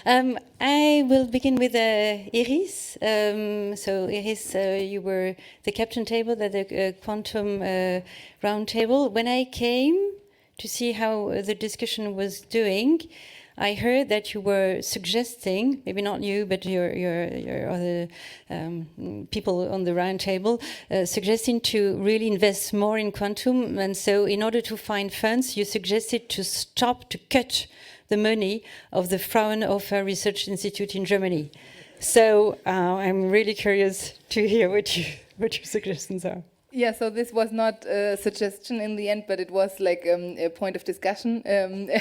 I will begin with Iris. So Iris, you were the captain table at the quantum roundtable. When I came to see how the discussion was doing, I heard that you were suggesting, maybe not you, but your other people on the roundtable, suggesting to really invest more in quantum. And so in order to find funds, you suggested to cut the money of the Fraunhofer Research Institute in Germany. So I'm really curious to hear what your suggestions are. Yeah, so this was not a suggestion in the end, but it was like a point of discussion. But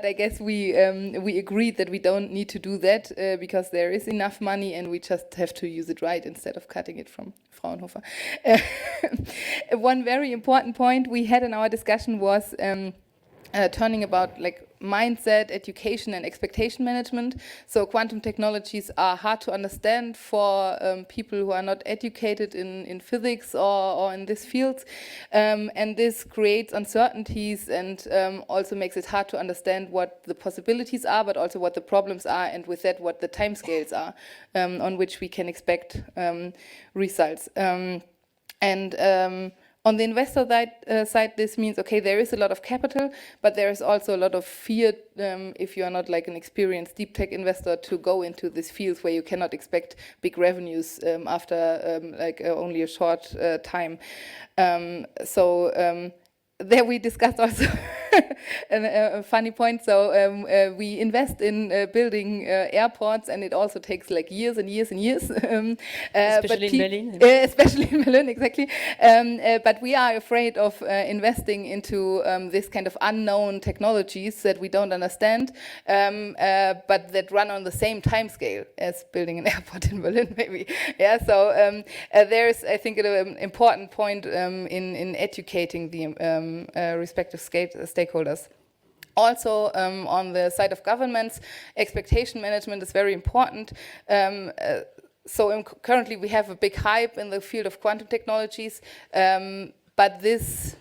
I guess we agreed that we don't need to do that because there is enough money and we just have to use it right instead of cutting it from Fraunhofer. One very important point we had in our discussion was turning about like mindset, education, and expectation management. So quantum technologies are hard to understand for people who are not educated in physics or in this field. And this creates uncertainties and also makes it hard to understand what the possibilities are, but also what the problems are, and with that, what the timescales are on which we can expect results. On the investor side, this means, okay, there is a lot of capital, but there is also a lot of fear if you are not like an experienced deep tech investor to go into these fields where you cannot expect big revenues after only a short time. There we discussed also a funny point. So we invest in building airports, and it also takes like years and years and years. Especially in Berlin. Especially in Berlin, exactly. But we are afraid of investing into this kind of unknown technologies that we don't understand, but that run on the same time scale as building an airport in Berlin, maybe. Yeah. So there's, I think, an important point in educating the respective stakeholders. Also, on the side of governments, expectation management is very important. Currently we have a big hype in the field of quantum technologies, but this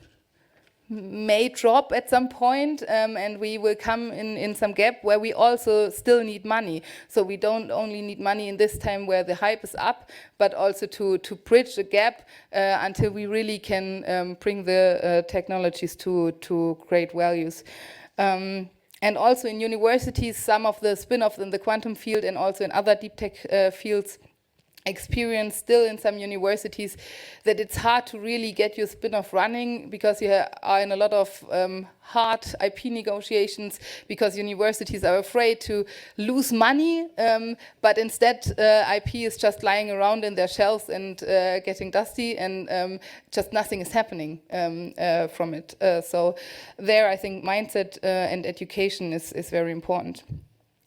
may drop at some point, and we will come in some gap where we also still need money. So we don't only need money in this time where the hype is up, but also to bridge the gap until we really can bring the technologies to great values. And also in universities, some of the spin-offs in the quantum field and also in other deep tech fields experience still in some universities that it's hard to really get your spin-off running because you are in a lot of hard IP negotiations because universities are afraid to lose money, but instead IP is just lying around in their shelves and getting dusty, and just nothing is happening from it. So there I think mindset and education is very important.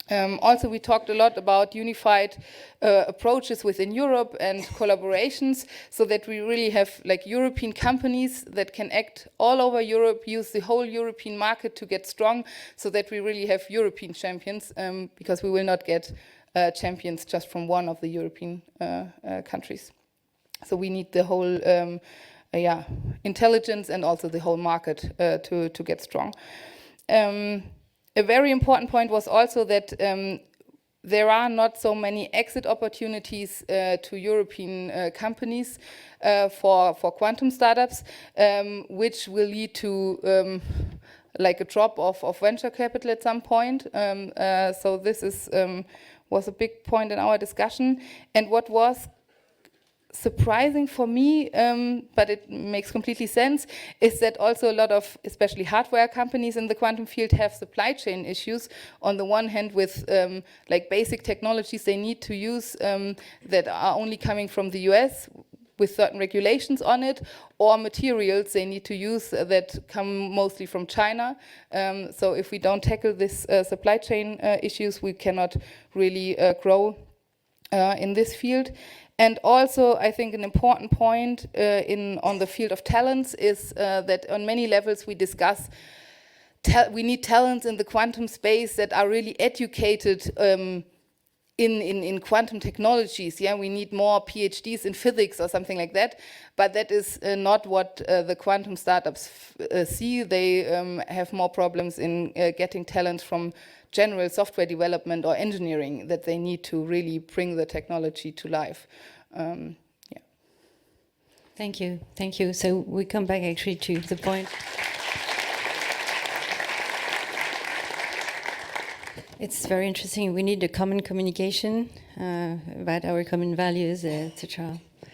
Also, we talked a lot about unified approaches within Europe and collaborations, so that we really have like European companies that can act all over Europe, use the whole European market to get strong, so that we really have European champions, because we will not get champions just from one of the European countries. So we need the whole intelligence and also the whole market to get strong. A very important point was also that there are not so many exit opportunities to European companies for quantum startups, which will lead to like a drop of venture capital at some point. So this was a big point in our discussion. And what was surprising for me, but it makes completely sense, is that also a lot of, especially hardware companies in the quantum field, have supply chain issues. On the one hand, with like basic technologies they need to use that are only coming from the US with certain regulations on it, or materials they need to use that come mostly from China. So if we don't tackle this supply chain issues, we cannot really grow in this field. And also, I think an important point on the field of talents is that on many levels we discuss we need talents in the quantum space that are really educated in quantum technologies. Yeah, we need more PhDs in physics or something like that. But that is not what the quantum startups see. They have more problems in getting talent from general software development or engineering that they need to really bring the technology to life. Yeah. Thank you, thank you. So we come back actually to the point. It's very interesting. We need a common communication about our common values, etc.